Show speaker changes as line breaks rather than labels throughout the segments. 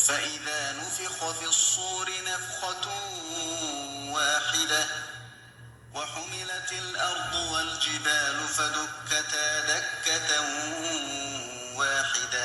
فإذا نفخ في الصور نفخة واحدة وحملت الأرض والجبال فدكتا دكة واحدة।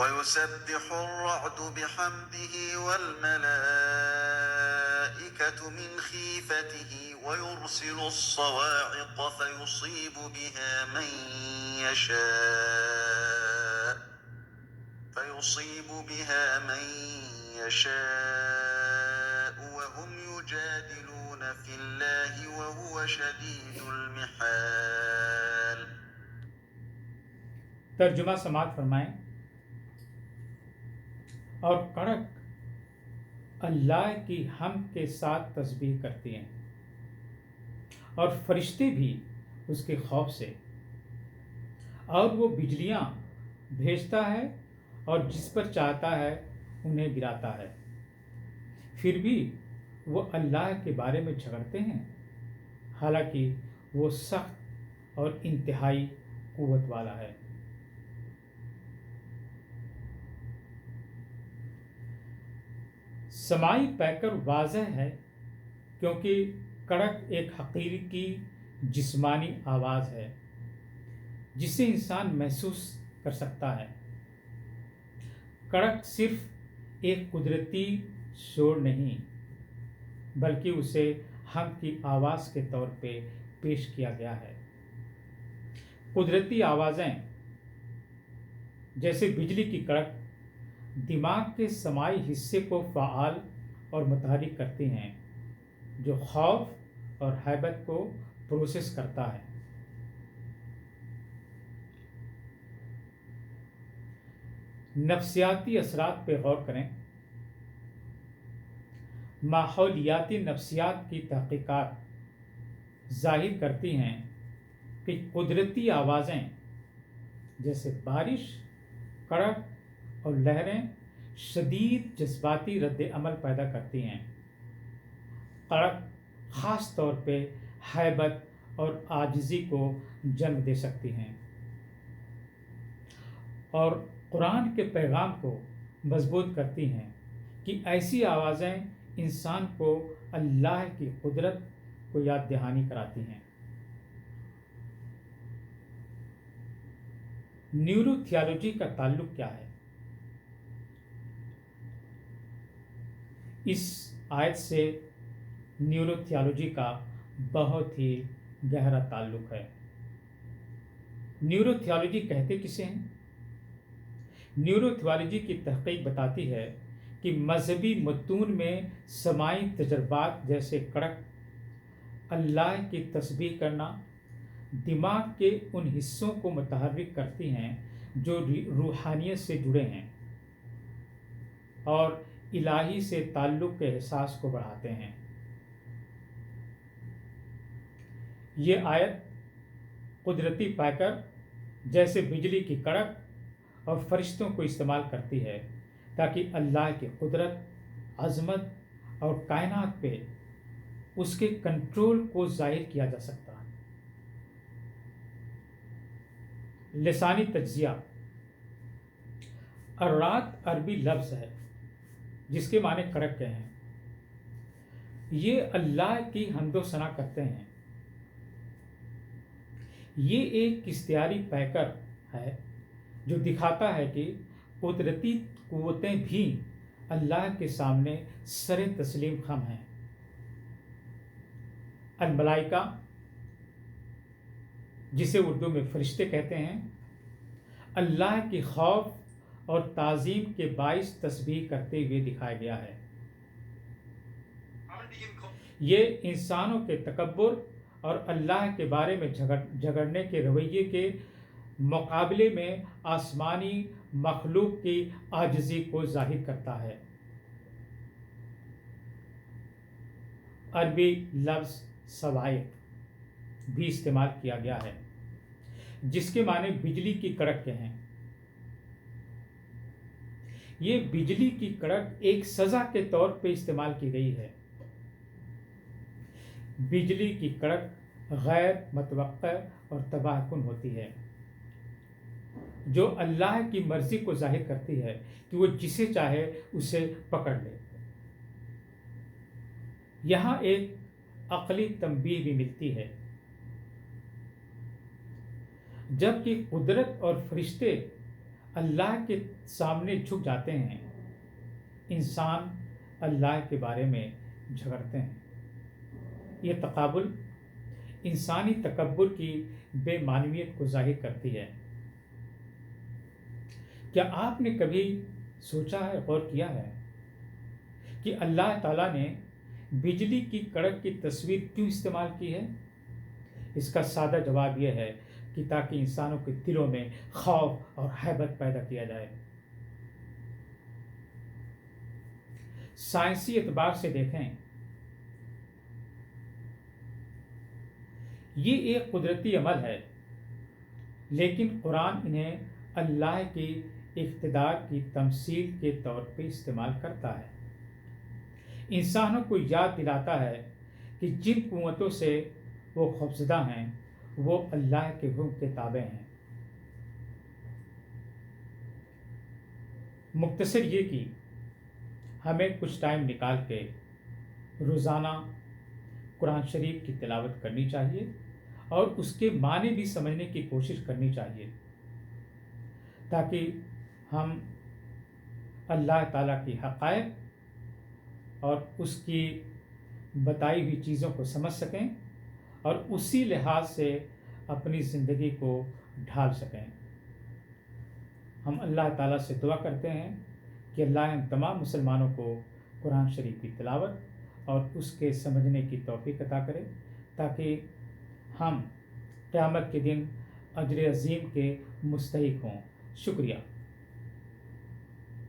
ويسبح الرعد بحمده والملائكة من خيفته ويرسل الصواعق فيصيب بها من يشاء وهم يجادلون في الله وهو شديد المحال.
ترجمہ سماعت فرمائیں. اور کڑک اللہ کی حمد کے ساتھ تسبیح کرتی ہیں اور فرشتے بھی اس کے خوف سے، اور وہ بجلیاں بھیجتا ہے اور جس پر چاہتا ہے انہیں گراتا ہے. پھر بھی وہ اللہ کے بارے میں جھگڑتے ہیں، حالانکہ وہ سخت اور انتہائی قوت والا ہے. سماعی پیکر واضح ہے کیونکہ کڑک ایک حقیقی جسمانی آواز ہے جسے انسان محسوس کر سکتا ہے. کڑک صرف ایک قدرتی شور نہیں بلکہ اسے حمد کی آواز کے طور پہ پیش کیا گیا ہے. قدرتی آوازیں جیسے بجلی کی کڑک دماغ کے سماعی حصے کو فعال اور متحرک کرتی ہیں جو خوف اور ہیبت کو پروسیس کرتا ہے. نفسیاتی اثرات پہ غور کریں. ماحولیاتی نفسیات کی تحقیقات ظاہر کرتی ہیں کہ قدرتی آوازیں جیسے بارش، کڑک اور لہریں شدید جذباتی رد عمل پیدا کرتی ہیں. کڑک خاص طور پہ ہیبت اور عاجزی کو جنم دے سکتی ہیں اور قرآن کے پیغام کو مضبوط کرتی ہیں کہ ایسی آوازیں انسان کو اللہ کی قدرت کو یاد دہانی کراتی ہیں. نیورو تھیالوجی کا تعلق کیا ہے؟ اس آیت سے نیورو تھیالوجی کا بہت ہی گہرا تعلق ہے. نیورو تھیالوجی کہتے کسے ہیں؟ نیورو تھیالوجی کی تحقیق بتاتی ہے کہ مذہبی متون میں سماعی تجربات جیسے کڑک، اللہ کی تسبیح کرنا دماغ کے ان حصوں کو متحرک کرتی ہیں جو روحانیت سے جڑے ہیں اور الہی سے تعلق کے احساس کو بڑھاتے ہیں. یہ آیت قدرتی پیکر جیسے بجلی کی کڑک اور فرشتوں کو استعمال کرتی ہے تاکہ اللہ کی قدرت، عظمت اور کائنات پہ اس کے کنٹرول کو ظاہر کیا جا سکتا ہے. لسانی تجزیہ. الرعد عربی لفظ ہے جس کے معنی کڑک کے ہیں. یہ اللہ کی حمد و ثنا کرتے ہیں. یہ ایک اشتعالی پیکر ہے جو دکھاتا ہے کہ قدرتی قوتیں بھی اللہ کے سامنے سر تسلیم خم ہیں. الملائکہ جسے اردو میں فرشتے کہتے ہیں اللہ کی خوف اور تعظیم کے باعث تسبیح کرتے ہوئے دکھایا گیا ہے. یہ انسانوں کے تکبر اور اللہ کے بارے میں جھگڑنے کے رویے کے مقابلے میں آسمانی مخلوق کی عاجزی کو ظاہر کرتا ہے. عربی لفظ صواعق بھی استعمال کیا گیا ہے جس کے معنی بجلی کی کڑک کے ہیں. یہ بجلی کی کڑک ایک سزا کے طور پہ استعمال کی گئی ہے. بجلی کی کڑک غیر متوقع اور تباہ کن ہوتی ہے جو اللہ کی مرضی کو ظاہر کرتی ہے کہ وہ جسے چاہے اسے پکڑ لے. یہاں ایک عقلی تنبیہ بھی ملتی ہے. جبکہ قدرت اور فرشتے اللہ کے سامنے جھک جاتے ہیں، انسان اللہ کے بارے میں جھگڑتے ہیں۔ یہ تقابل انسانی تکبر کی بے معنویت کو ظاہر کرتی ہے۔ کیا آپ نے کبھی سوچا ہے، غور کیا ہے کہ اللہ تعالیٰ نے بجلی کی کڑک کی تصویر کیوں استعمال کی ہے؟ اس کا سادہ جواب یہ ہے کہ تاکہ انسانوں کے دلوں میں خوف اور ہیبت پیدا کیا جائے۔ سائنسی اعتبار سے دیکھیں، یہ ایک قدرتی عمل ہے، لیکن قرآن انہیں اللہ کی اقتدار کی تمثیل کے طور پہ استعمال کرتا ہے۔ انسانوں کو یاد دلاتا ہے کہ جن قوتوں سے وہ خوفزدہ ہیں وہ اللہ کے حکم کے تابع ہیں۔ مختصر یہ کہ ہمیں کچھ ٹائم نکال کے روزانہ قرآن شریف کی تلاوت کرنی چاہیے اور اس کے معنی بھی سمجھنے کی کوشش کرنی چاہیے، تاکہ ہم اللہ تعالیٰ کی حقائق اور اس کی بتائی ہوئی چیزوں کو سمجھ سکیں اور اسی لحاظ سے اپنی زندگی کو ڈھال سکیں۔ ہم اللہ تعالیٰ سے دعا کرتے ہیں کہ اللہ ہم تمام مسلمانوں کو قرآن شریف کی تلاوت اور اس کے سمجھنے کی توفیق عطا کرے، تاکہ ہم قیامت کے دن اجر عظیم کے مستحق ہوں۔ شکریہ۔